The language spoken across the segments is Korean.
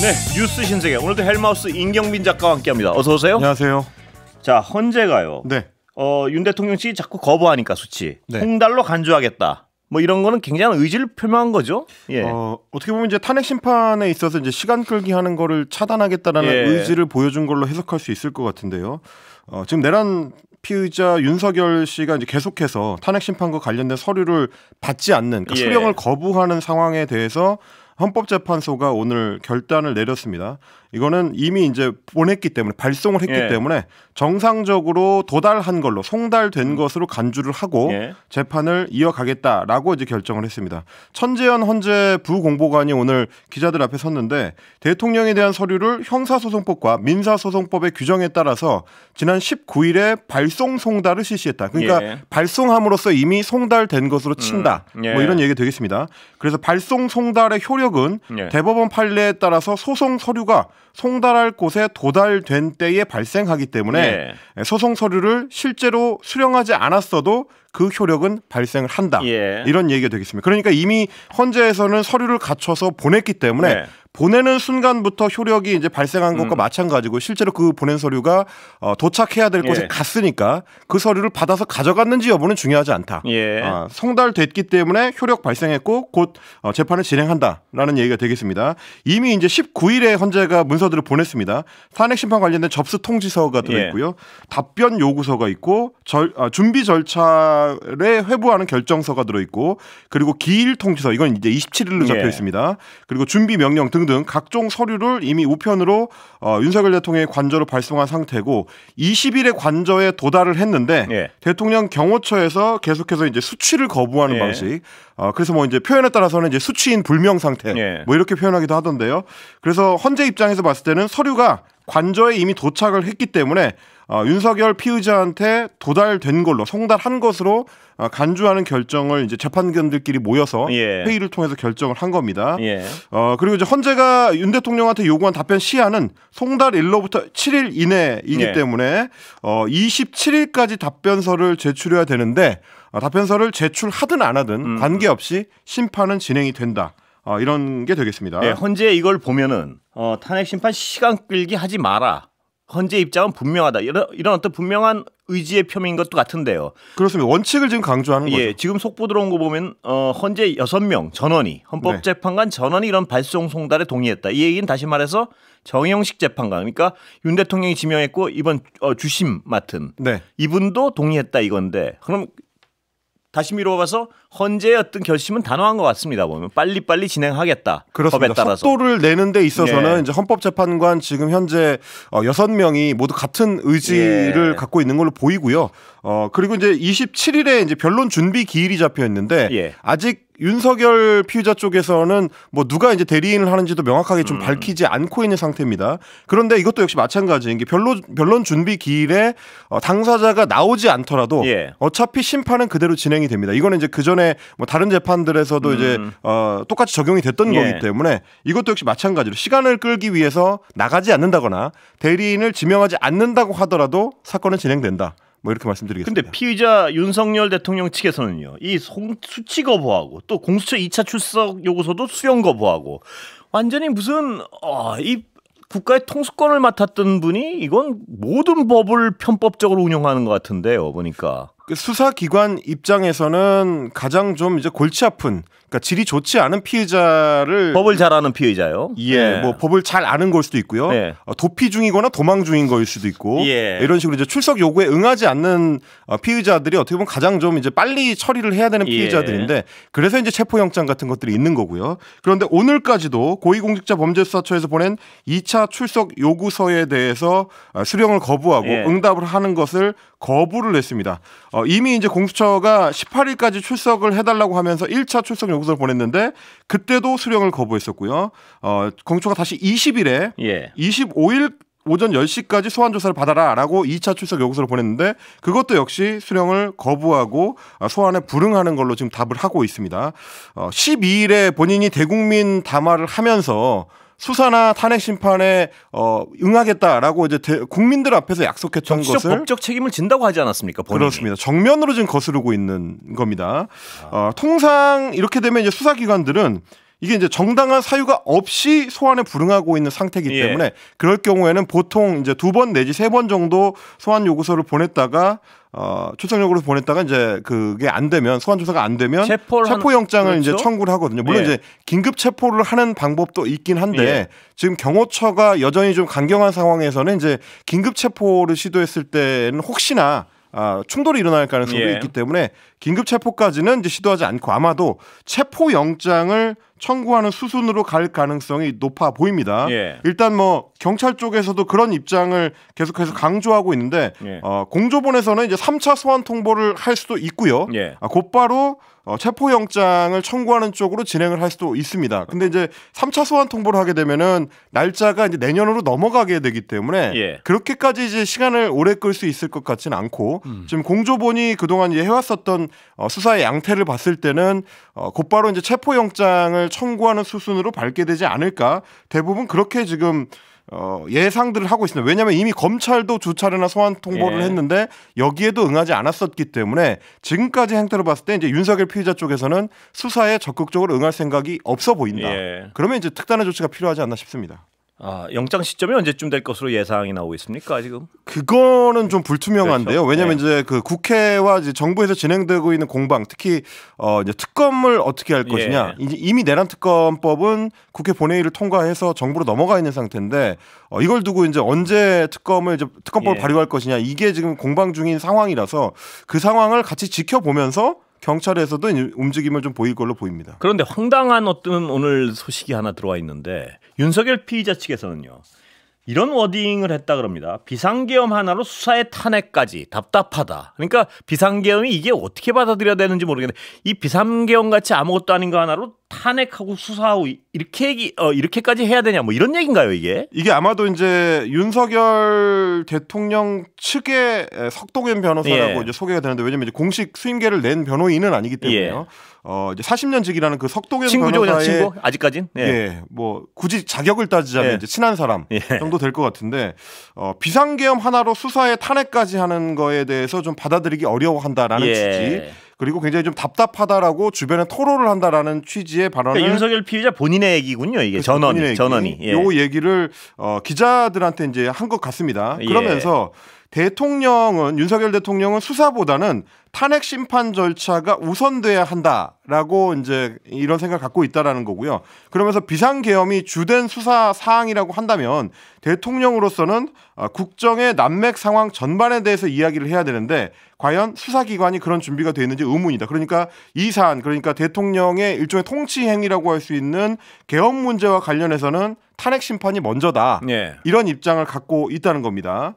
네, 뉴스 신세계. 오늘도 헬마우스 임경빈 작가와 함께합니다. 어서 오세요. 안녕하세요. 자, 헌재가요. 네. 윤 대통령 측이 자꾸 거부하니까 수치. 네. 송달로 간주하겠다. 뭐 이런 거는 굉장한 의지를 표명한 거죠. 예. 어떻게 보면 이제 탄핵 심판에 있어서 이제 시간 끌기 하는 거를 차단하겠다라는 의지를 보여준 걸로 해석할 수 있을 것 같은데요. 지금 내란 피의자 윤석열 씨가 이제 계속해서 탄핵 심판과 관련된 서류를 받지 않는, 그러니까 수령을 거부하는 상황에 대해서 헌법재판소가 오늘 결단을 내렸습니다. 이거는 이미 이제 보냈기 때문에, 발송을 했기 때문에 정상적으로 도달한 걸로, 송달된 것으로 간주를 하고 재판을 이어가겠다라고 이제 결정을 했습니다. 천재현 헌재 부공보관이 오늘 기자들 앞에 섰는데, 대통령에 대한 서류를 형사소송법과 민사소송법의 규정에 따라서 지난 19일에 발송 송달을 실시했다. 그러니까 발송함으로써 이미 송달된 것으로 친다. 뭐 이런 얘기가 되겠습니다. 그래서 발송 송달의 효력은 대법원 판례에 따라서 소송 서류가 송달할 곳에 도달된 때에 발생하기 때문에 소송 서류를 실제로 수령하지 않았어도 그 효력은 발생을 한다. 이런 얘기가 되겠습니다. 그러니까 이미 헌재에서는 서류를 갖춰서 보냈기 때문에 보내는 순간부터 효력이 이제 발생한 것과 마찬가지고, 실제로 그 보낸 서류가 도착해야 될 곳에 갔으니까 그 서류를 받아서 가져갔는지 여부는 중요하지 않다. 송달됐기 때문에 효력 발생했고 곧 재판을 진행한다라는 얘기가 되겠습니다. 이미 이제 19일에 헌재가 문서들을 보냈습니다. 탄핵 심판 관련된 접수 통지서가 들어있고요. 답변 요구서가 있고, 준비 절차를 회부하는 결정서가 들어있고, 그리고 기일 통지서, 이건 이제 27일로 잡혀 있습니다. 그리고 준비 명령 등등 각종 서류를 이미 우편으로 윤석열 대통령의 관저로 발송한 상태고, 20일에 관저에 도달을 했는데 대통령 경호처에서 계속해서 이제 수취를 거부하는 방식. 그래서 뭐 이제 표현에 따라서는 이제 수취인 불명 상태 뭐 이렇게 표현하기도 하던데요. 그래서 헌재 입장에서 봤을 때는 서류가 관저에 이미 도착을 했기 때문에 윤석열 피의자한테 도달된 걸로, 송달한 것으로 간주하는 결정을 이제 재판관들끼리 모여서 회의를 통해서 결정을 한 겁니다. 그리고 이제 헌재가 윤 대통령한테 요구한 답변 시한은 송달일로부터 7일 이내이기 때문에 27일까지 답변서를 제출해야 되는데, 답변서를 제출하든 안 하든 관계없이 심판은 진행이 된다. 이런 게 되겠습니다. 헌재 이걸 보면은 탄핵 심판 시간 끌기 하지 마라. 헌재 입장은 분명하다. 이런 어떤 분명한 의지의 표명인 것도 같은데요. 그렇습니다. 원칙을 지금 강조하는 거죠. 지금 속보 들어온 거 보면 헌재 6명 전원이, 헌법재판관 전원이 이런 발송 송달에 동의했다. 이 얘기는 다시 말해서 정영식 재판관, 그러니까 윤 대통령이 지명했고 이번 주심 맡은 이분도 동의했다 이건데, 그럼 다시 미뤄봐서 헌재의 어떤 결심은 단호한 것 같습니다. 보면 빨리빨리 진행하겠다. 그렇습니다. 법에 따라서. 속도를 내는 데 있어서는 이제 헌법재판관 지금 현재 6명이 모두 같은 의지를 갖고 있는 걸로 보이고요. 그리고 이제 27일에 이제 변론 준비 기일이 잡혀 있는데 아직 윤석열 피의자 쪽에서는 뭐 누가 이제 대리인을 하는지도 명확하게 좀 밝히지 않고 있는 상태입니다. 그런데 이것도 역시 마찬가지인 게, 변론 준비 기일에 당사자가 나오지 않더라도 어차피 심판은 그대로 진행이 됩니다. 이거는 이제 그 전에 뭐 다른 재판들에서도 이제 똑같이 적용이 됐던 거기 때문에 이것도 역시 마찬가지로 시간을 끌기 위해서 나가지 않는다거나 대리인을 지명하지 않는다고 하더라도 사건은 진행된다. 뭐 이렇게 말씀드리겠습니다. 근데 피의자 윤석열 대통령 측에서는요, 이 수치 거부하고 또 공수처 2차 출석 요구서도 수용 거부하고, 완전히 무슨 이 국가의 통수권을 맡았던 분이 이건 모든 법을 편법적으로 운영하는 것 같은데요, 보니까. 수사기관 입장에서는 가장 좀 이제 골치 아픈, 그러니까 질이 좋지 않은 피의자를, 법을 잘 아는 피의자요. 뭐 법을 잘 아는 걸 수도 있고요. 도피 중이거나 도망 중인 거일 수도 있고, 이런 식으로 이제 출석 요구에 응하지 않는 피의자들이 어떻게 보면 가장 좀 이제 빨리 처리를 해야 되는 피의자들인데, 그래서 이제 체포영장 같은 것들이 있는 거고요. 그런데 오늘까지도 고위공직자범죄수사처에서 보낸 2차 출석 요구서에 대해서 수령을 거부하고 응답을 하는 것을 거부를 했습니다. 이미 이제 공수처가 18일까지 출석을 해달라고 하면서 1차 출석 요구서를 보냈는데, 그때도 수령을 거부했었고요. 공수처가 다시 20일에 25일 오전 10시까지 소환조사를 받아라라고 2차 출석 요구서를 보냈는데, 그것도 역시 수령을 거부하고 소환에 불응하는 걸로 지금 답을 하고 있습니다. 12일에 본인이 대국민 담화를 하면서 수사나 탄핵 심판에 응하겠다라고 이제 국민들 앞에서 약속했던 것을, 법적 책임을 진다고 하지 않았습니까? 본인이. 그렇습니다. 정면으로 지금 거스르고 있는 겁니다. 통상 이렇게 되면 이제 수사기관들은 이게 이제 정당한 사유가 없이 소환에 불응하고 있는 상태이기 때문에 그럴 경우에는 보통 이제 2번 내지 3번 정도 소환 요구서를 보냈다가 출석 요구를 보냈다가 이제 그게 안 되면 소환 조사가 안 되면 체포영장을 그렇죠? 이제 청구를 하거든요. 물론 이제 긴급 체포를 하는 방법도 있긴 한데 지금 경호처가 여전히 좀 강경한 상황에서는 이제 긴급 체포를 시도했을 때는 혹시나 충돌이 일어날 가능성도 있기 때문에 긴급 체포까지는 이제 시도하지 않고 아마도 체포 영장을 청구하는 수순으로 갈 가능성이 높아 보입니다. 일단 뭐 경찰 쪽에서도 그런 입장을 계속해서 강조하고 있는데 공조본에서는 이제 3차 소환 통보를 할 수도 있고요. 곧바로 체포영장을 청구하는 쪽으로 진행을 할 수도 있습니다. 근데 이제 3차 소환 통보를 하게 되면은 날짜가 이제 내년으로 넘어가게 되기 때문에 그렇게까지 이제 시간을 오래 끌 수 있을 것 같지는 않고 지금 공조본이 그동안 이제 해왔었던 수사의 양태를 봤을 때는 곧바로 이제 체포영장을 청구하는 수순으로 밟게 되지 않을까. 대부분 그렇게 지금 예상들을 하고 있습니다. 왜냐하면 이미 검찰도 두 차례나 소환 통보를 했는데 여기에도 응하지 않았었기 때문에 지금까지 행태를 봤을 때 이제 윤석열 피의자 쪽에서는 수사에 적극적으로 응할 생각이 없어 보인다. 그러면 이제 특단의 조치가 필요하지 않나 싶습니다. 영장 시점이 언제쯤 될 것으로 예상이 나오고 있습니까 지금? 그거는 좀 불투명한데요. 그렇죠? 왜냐하면 이제 그 국회와 이제 정부에서 진행되고 있는 공방, 특히 이제 특검을 어떻게 할 것이냐. 이미 내란 특검법은 국회 본회의를 통과해서 정부로 넘어가 있는 상태인데 이걸 두고 이제 언제 특검법을 발의할 것이냐. 이게 지금 공방 중인 상황이라서 그 상황을 같이 지켜보면서 경찰에서도 움직임을 좀 보일 걸로 보입니다. 그런데 황당한 어떤 오늘 소식이 하나 들어와 있는데 윤석열 피의자 측에서는요. 이런 워딩을 했다 그럽니다. 비상계엄 하나로 수사의 탄핵까지 답답하다. 그러니까 비상계엄이 이게 어떻게 받아들여야 되는지 모르겠는데 이 비상계엄 같이 아무것도 아닌 거 하나로 탄핵하고 수사하고 이렇게까지 해야 되냐 뭐 이런 얘기인가요 이게? 이게 아마도 이제 윤석열 대통령 측의 석동현 변호사라고 이제 소개가 되는데 왜냐면 이제 공식 수임계를 낸 변호인은 아니기 때문에요. 이제 40년직이라는 그 석동현 친구죠, 변호사의 친구 아직까진. 뭐 굳이 자격을 따지자면 이제 친한 사람 정도 될 것 같은데 비상계엄 하나로 수사에 탄핵까지 하는 거에 대해서 좀 받아들이기 어려워한다라는 취지. 그리고 굉장히 좀 답답하다라고 주변에 토로를 한다라는 취지의 발언을 그러니까 윤석열 피의자 본인의 얘기군요. 이게 전원이. 요 얘기를 기자들한테 이제 한 것 같습니다. 그러면서 윤석열 대통령은 수사보다는 탄핵 심판 절차가 우선돼야 한다라고 이제 이런 생각을 갖고 있다라는 거고요. 그러면서 비상계엄이 주된 수사 사항이라고 한다면 대통령으로서는 국정의 난맥 상황 전반에 대해서 이야기를 해야 되는데 과연 수사기관이 그런 준비가 되어 있는지 의문이다. 그러니까 이 사안, 그러니까 대통령의 일종의 통치 행위라고 할 수 있는 계엄 문제와 관련해서는 탄핵 심판이 먼저다. 이런 입장을 갖고 있다는 겁니다.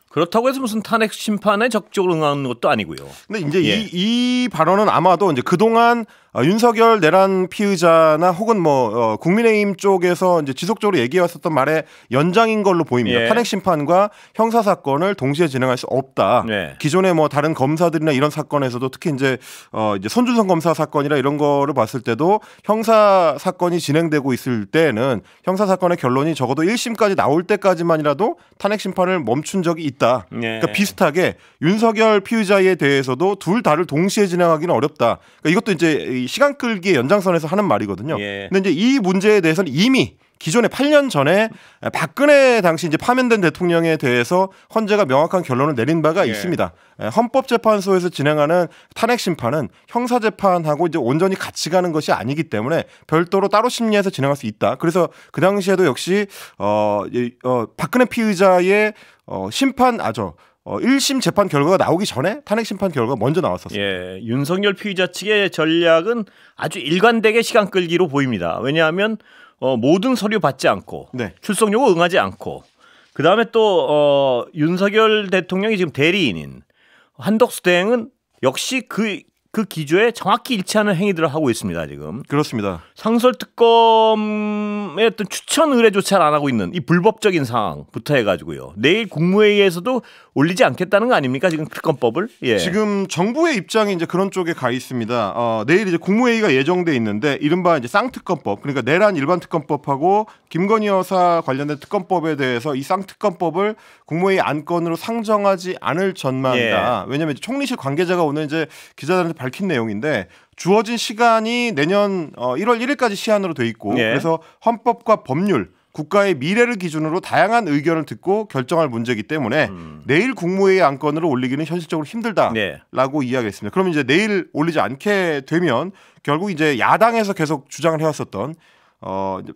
그렇다고 해서 무슨 탄핵 심판에 적극적으로 응하는 것도 아니고요. 근데 이제 이 발언은 아마도 이제 그동안 윤석열 내란 피의자나 혹은 뭐 국민의힘 쪽에서 이제 지속적으로 얘기해왔었던 말의 연장인 걸로 보입니다. 탄핵 심판과 형사 사건을 동시에 진행할 수 없다. 기존에 뭐 다른 검사들이나 이런 사건에서도 특히 이제 손준성 검사 사건이나 이런 거를 봤을 때도 형사 사건이 진행되고 있을 때는 형사 사건의 결론이 적어도 1심까지 나올 때까지만이라도 탄핵 심판을 멈춘 적이 있다. 그러니까 비슷하게 윤석열 피의자에 대해서도 둘 다를 동시에 진행하기는 어렵다. 그러니까 이것도 이제 시간 끌기의 연장선에서 하는 말이거든요. 근데 이제 이 문제에 대해서는 이미 기존에 8년 전에 박근혜 당시 이제 파면된 대통령에 대해서 헌재가 명확한 결론을 내린 바가 있습니다. 헌법재판소에서 진행하는 탄핵 심판은 형사재판하고 이제 온전히 같이 가는 것이 아니기 때문에 별도로 따로 심리해서 진행할 수 있다. 그래서 그 당시에도 역시 박근혜 피의자의 심판 1심 재판 결과가 나오기 전에 탄핵 심판 결과가 먼저 나왔었어요. 윤석열 피의자 측의 전략은 아주 일관되게 시간 끌기로 보입니다. 왜냐하면 모든 서류 받지 않고 출석 요구 응하지 않고 그다음에 또 윤석열 대통령이 지금 대리인인 한덕수 대행은 역시 그 기조에 정확히 일치하는 행위들을 하고 있습니다. 지금. 그렇습니다. 상설특검의 어떤 추천 의뢰조차 안 하고 있는 이 불법적인 상황부터 해가지고요. 내일 국무회의에서도 올리지 않겠다는 거 아닙니까? 지금 특검법을. 지금 정부의 입장이 이제 그런 쪽에 가 있습니다. 내일 이제 국무회의가 예정돼 있는데 이른바 이제 쌍특검법, 그러니까 내란 일반 특검법하고 김건희 여사 관련된 특검법에 대해서 이 쌍특검법을 국무회의 안건으로 상정하지 않을 전망이다. 왜냐하면 총리실 관계자가 오늘 이제 기자들한테 밝힌 내용인데 주어진 시간이 내년 1월 1일까지 시한으로 돼 있고 예. 그래서 헌법과 법률 국가의 미래를 기준으로 다양한 의견을 듣고 결정할 문제이기 때문에 내일 국무회의 안건으로 올리기는 현실적으로 힘들다라고 네. 이야기했습니다. 그러면 이제 내일 올리지 않게 되면 결국 이제 야당에서 계속 주장을 해왔었던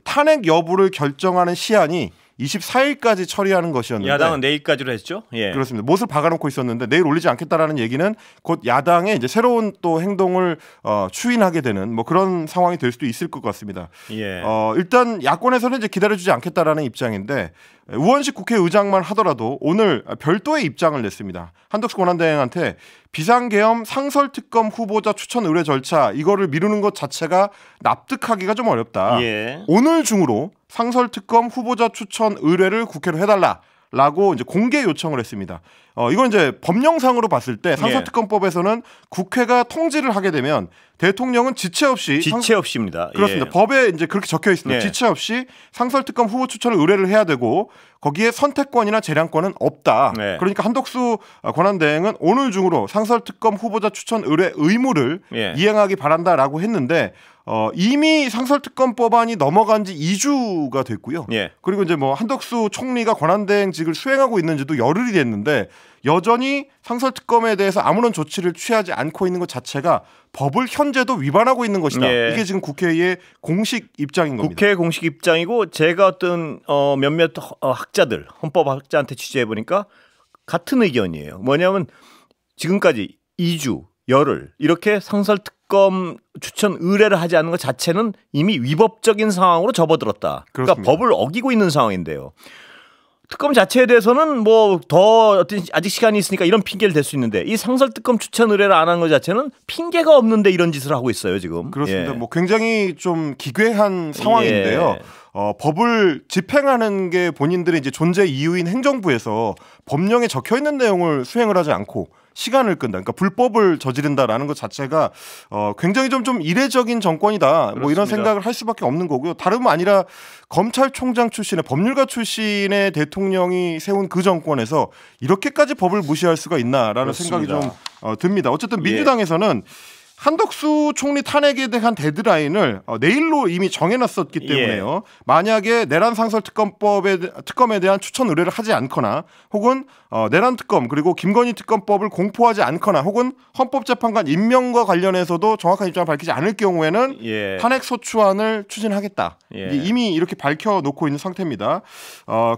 탄핵 여부를 결정하는 시한이 24일까지 처리하는 것이었는데 야당은 내일까지로 했죠. 예. 그렇습니다. 못을 박아놓고 있었는데 내일 올리지 않겠다라는 얘기는 곧 야당의 이제 새로운 또 행동을 추인하게 되는 뭐 그런 상황이 될 수도 있을 것 같습니다. 예. 일단 야권에서는 이제 기다려주지 않겠다라는 입장인데 우원식 국회의장만 하더라도 오늘 별도의 입장을 냈습니다. 한덕수 권한대행한테 비상계엄 상설특검 후보자 추천 의뢰 절차 이거를 미루는 것 자체가 납득하기가 좀 어렵다. 예. 오늘 중으로 상설특검 후보자 추천 의뢰를 국회로 해달라라고 이제 공개 요청을 했습니다. 이건 이제 법령상으로 봤을 때 상설특검법에서는 국회가 통지를 하게 되면 대통령은 지체 없이입니다. 예. 그렇습니다. 법에 이제 그렇게 적혀 있습니다. 예. 지체 없이 상설특검 후보 추천을 의뢰를 해야 되고 거기에 선택권이나 재량권은 없다. 네. 그러니까 한덕수 권한대행은 오늘 중으로 상설특검 후보자 추천 의뢰 의무를 이행하기 바란다라고 했는데 이미 상설특검법안이 넘어간 지 2주가 됐고요. 예. 그리고 이제 뭐 한덕수 총리가 권한대행직을 수행하고 있는지도 열흘이 됐는데 여전히 상설특검에 대해서 아무런 조치를 취하지 않고 있는 것 자체가 법을 현재도 위반하고 있는 것이다. 예. 이게 지금 국회의 공식 입장인 겁니다. 국회 공식 입장이고 제가 어떤 몇몇 학자들 헌법학자한테 취재해 보니까 같은 의견이에요. 뭐냐면 지금까지 2주 열흘 이렇게 상설특검 추천 의뢰를 하지 않는 것 자체는 이미 위법적인 상황으로 접어들었다. 그러니까 그렇습니다. 법을 어기고 있는 상황인데요. 특검 자체에 대해서는 뭐 더 어떤 아직 시간이 있으니까 이런 핑계를 댈 수 있는데 이 상설특검 추천 의뢰를 안 한 것 자체는 핑계가 없는데 이런 짓을 하고 있어요 지금. 그렇습니다. 예. 뭐 굉장히 좀 기괴한 상황인데요. 예. 법을 집행하는 게 본인들의 이제 존재 이유인 행정부에서 법령에 적혀 있는 내용을 수행을 하지 않고 시간을 끈다. 그러니까 불법을 저지른다라는 것 자체가 굉장히 좀 이례적인 정권이다. 그렇습니다. 뭐 이런 생각을 할 수밖에 없는 거고요. 다름 아니라 검찰총장 출신의 법률가 출신의 대통령이 세운 그 정권에서 이렇게까지 법을 무시할 수가 있나라는 그렇습니다. 생각이 좀 듭니다. 어쨌든 민주당에서는 한덕수 총리 탄핵에 대한 데드라인을 내일로 이미 정해놨었기 때문에요. 만약에 내란 상설 특검에 대한 추천 의뢰를 하지 않거나 혹은 내란 특검 그리고 김건희 특검법을 공포하지 않거나 혹은 헌법재판관 임명과 관련해서도 정확한 입장을 밝히지 않을 경우에는 탄핵 소추안을 추진하겠다. 이미 이렇게 밝혀놓고 있는 상태입니다.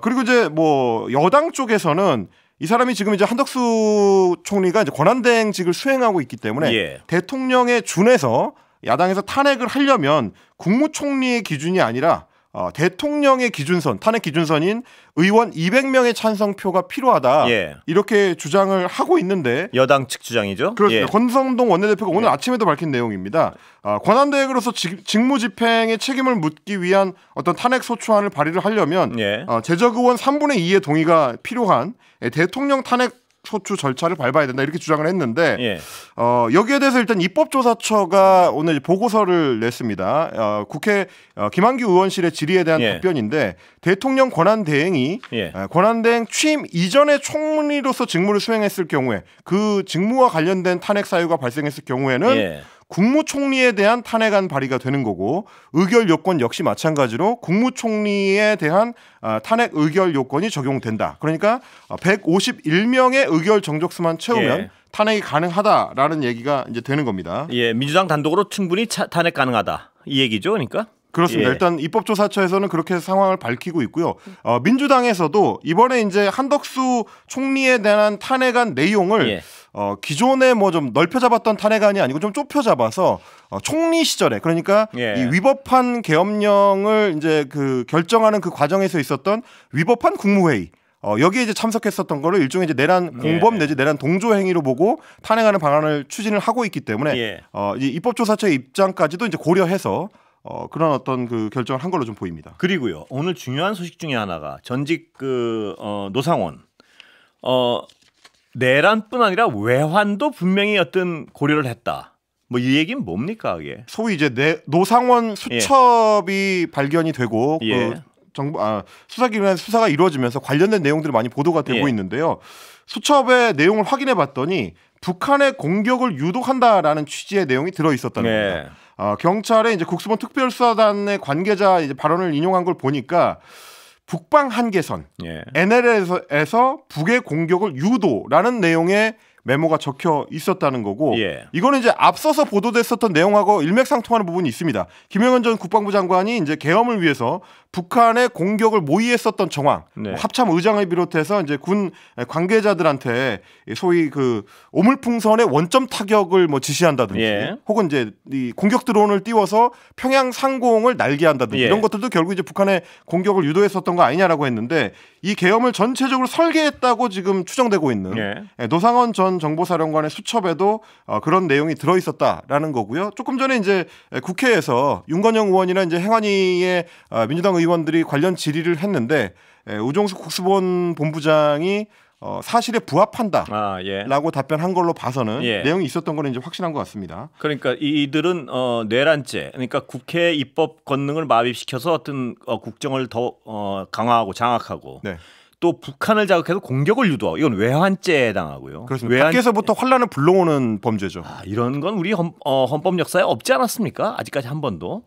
그리고 이제 뭐 여당 쪽에서는 이 사람이 지금 이제 한덕수 총리가 이제 권한대행직을 수행하고 있기 때문에 대통령에 준해서 야당에서 탄핵을 하려면 국무총리의 기준이 아니라 대통령의 기준선, 탄핵 기준선인 의원 200명의 찬성표가 필요하다. 이렇게 주장을 하고 있는데 여당 측 주장이죠. 그렇습니다. 권성동 원내대표가 오늘 아침에도 밝힌 내용입니다. 권한대행으로서 직무집행의 책임을 묻기 위한 어떤 탄핵 소추안을 발의를 하려면 재적의원 3분의 2의 동의가 필요한 대통령 탄핵 소추 절차를 밟아야 된다 이렇게 주장을 했는데 여기에 대해서 일단 입법조사처가 오늘 보고서를 냈습니다. 국회 김한규 의원실의 질의에 대한 답변인데 대통령 권한대행이 권한대행 취임 이전에 총리로서 직무를 수행했을 경우에 그 직무와 관련된 탄핵 사유가 발생했을 경우에는 국무총리에 대한 탄핵안 발의가 되는 거고 의결 요건 역시 마찬가지로 국무총리에 대한 탄핵 의결 요건이 적용된다. 그러니까 151명의 의결 정족수만 채우면 탄핵이 가능하다라는 얘기가 이제 되는 겁니다. 민주당 단독으로 충분히 탄핵 가능하다. 이 얘기죠, 그러니까? 그렇습니다. 일단 입법조사처에서는 그렇게 상황을 밝히고 있고요. 민주당에서도 이번에 이제 한덕수 총리에 대한 탄핵안 내용을 기존에 뭐 좀 넓혀 잡았던 탄핵안이 아니고 좀 좁혀 잡아서 총리 시절에 그러니까 이 위법한 계엄령을 이제 그 결정하는 그 과정에서 있었던 위법한 국무회의 여기에 이제 참석했었던 거를 일종의 이제 내란 공범 내지 내란 동조 행위로 보고 탄핵하는 방안을 추진을 하고 있기 때문에 이 입법조사처의 입장까지도 이제 고려해서 그런 어떤 그 결정을 한 걸로 좀 보입니다. 그리고요 오늘 중요한 소식 중에 하나가 전직 노상원 내란뿐 아니라 외환도 분명히 어떤 고려를 했다. 뭐 이 얘기는 뭡니까 이게? 소위 이제 노상원 수첩이 발견이 되고 그 수사기관의 수사가 이루어지면서 관련된 내용들이 많이 보도가 되고 있는데요. 수첩의 내용을 확인해봤더니 북한의 공격을 유도한다라는 취지의 내용이 들어 있었다는 겁니다. 경찰의 이제 국수본 특별수사단의 관계자 이제 발언을 인용한 걸 보니까 북방 한계선 NLL에서 북의 공격을 유도라는 내용의 메모가 적혀 있었다는 거고 이거는 이제 앞서서 보도됐었던 내용하고 일맥상통하는 부분이 있습니다. 김영현 전 국방부 장관이 이제 계엄을 위해서 북한의 공격을 모의했었던 정황, 합참 의장을 비롯해서 이제 군 관계자들한테 소위 그 오물풍선의 원점 타격을 뭐 지시한다든지 혹은 이제 이 공격 드론을 띄워서 평양 상공을 날개한다든지 이런 것들도 결국 이제 북한의 공격을 유도했었던 거 아니냐라고 했는데 이 계엄을 전체적으로 설계했다고 지금 추정되고 있는 노상원 전 정보사령관의 수첩에도 그런 내용이 들어 있었다라는 거고요. 조금 전에 이제 국회에서 윤건영 의원이나 이제 행안위의 민주당 의원들이 관련 질의를 했는데 우종수 국수본 본부장이 사실에 부합한다라고 답변한 걸로 봐서는 내용이 있었던 거는 이제 확실한 것 같습니다. 그러니까 이들은 내란죄, 그러니까 국회 입법 권능을 마비시켜서 어떤 국정을 더 강화하고 장악하고 또 북한을 자극해서 공격을 유도하고 이건 외환죄에 해당하고요. 그렇습니다. 밖에서부터 환란을 불러오는 범죄죠. 이런 건 우리 헌법 역사에 없지 않았습니까? 아직까지 한 번도.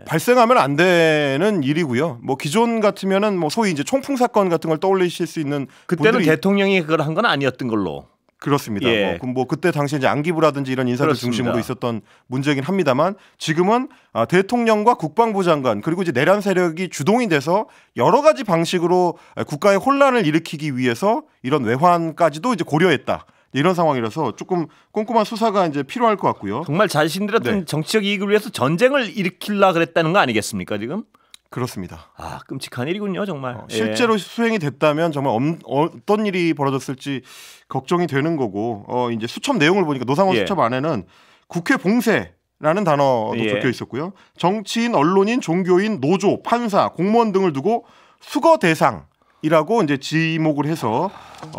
발생하면 안 되는 일이고요. 뭐 기존 같으면은 뭐 소위 이제 총풍 사건 같은 걸 떠올리실 수 있는 그때는 분들이 대통령이 그걸 한 건 아니었던 걸로. 그렇습니다. 뭐 그때 당시에 이제 안기부라든지 이런 인사들 중심으로 있었던 문제이긴 합니다만 지금은 대통령과 국방부 장관 그리고 이제 내란 세력이 주동이 돼서 여러 가지 방식으로 국가의 혼란을 일으키기 위해서 이런 외환까지도 이제 고려했다. 이런 상황이라서 조금 꼼꼼한 수사가 이제 필요할 것 같고요. 정말 자신들의 어떤 정치적 이익을 위해서 전쟁을 일으키려 그랬다는 거 아니겠습니까 지금? 그렇습니다. 끔찍한 일이군요 정말. 실제로 수행이 됐다면 정말 어떤 일이 벌어졌을지 걱정이 되는 거고 이제 수첩 내용을 보니까 노상원 수첩 안에는 국회 봉쇄라는 단어도 적혀 있었고요. 정치인, 언론인, 종교인, 노조, 판사, 공무원 등을 두고 수거 대상이라고 이제 지목을 해서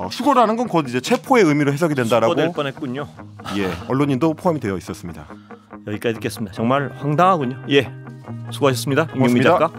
수거라는 건 곧 이제 체포의 의미로 해석이 된다라고. 수거될 뻔했군요. 언론인도 포함이 되어 있었습니다. 여기까지 듣겠습니다. 정말 황당하군요. 수고하셨습니다. 임경미 작가.